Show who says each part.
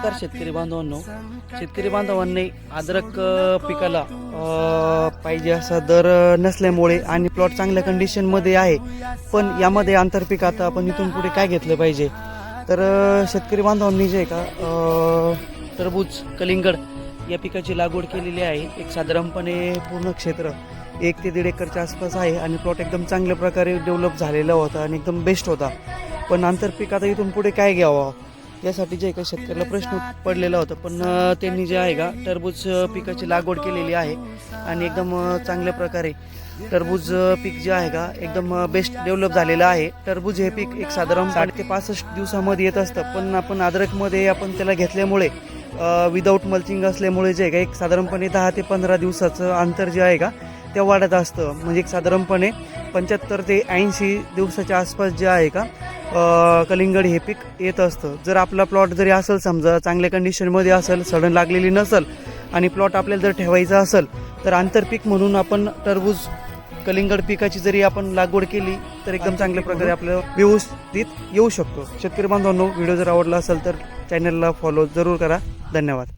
Speaker 1: नमस्कार शेतकरी बांधवांनो. शेतकरी बांधवांनी अद्रक पिकाला पाहिजे असा दर नसल्यामुळे आणि प्लॉट चांगल्या कंडिशनमध्ये आहे, पण यामध्ये आंतरपीक आता आपण इथून पुढे काय घेतलं पाहिजे. तर शेतकरी बांधवांनी जे का टरबूज कलिंगड या पिकाची लागवड केलेली आहे. एक साधारणपणे पूर्ण क्षेत्र 1 ते 1.5 एकरच्या आसपास आहे आणि प्लॉट एकदम चांगल्या प्रकारे डेव्हलप झालेला होता आणि एकदम बेस्ट होता. पण आंतरपीक आता इथून पुढे काय घ्यावं यासाठी जे का शेतकऱ्याला प्रश्न पडलेला होता, पण त्यांनी जे आहे का टरबूज पिकाची लागवड केलेली आहे आणि एकदम चांगल्या प्रकारे टरबूज पीक जे आहे का एकदम बेस्ट डेव्हलप झालेलं आहे. टरबूज हे पीक एक साधारण 60 ते 65 दिवसामध्ये येत असतं, पण आपण अद्रकमध्ये आपण त्याला घेतल्यामुळे विदाऊट मल्चिंग असल्यामुळे जे आहे का एक साधारणपणे 10 ते 15 दिवसाचं अंतर जे आहे का ते वाढत असतं. म्हणजे एक साधारणपणे 75 ते 80 दिवसाच्या आसपास जे आहे का कलिंगड हे पीक येत असतं. जर आपला प्लॉट जरी असेल, समजा चांगल्या कंडिशनमध्ये असेल, सडन लागलेली नसेल आणि प्लॉट आपल्याला जर ठेवायचा असेल, तर आंतरपीक म्हणून आपण टरबूज कलिंगड पिकाची जरी आपण लागवड केली तर एकदम चांगल्या प्रकारे आपल्याला व्यवस्थित येऊ शकतो. शेतकरी बांधवांनो, व्हिडिओ जर आवडला असेल तर चॅनलला फॉलो जरूर करा. धन्यवाद.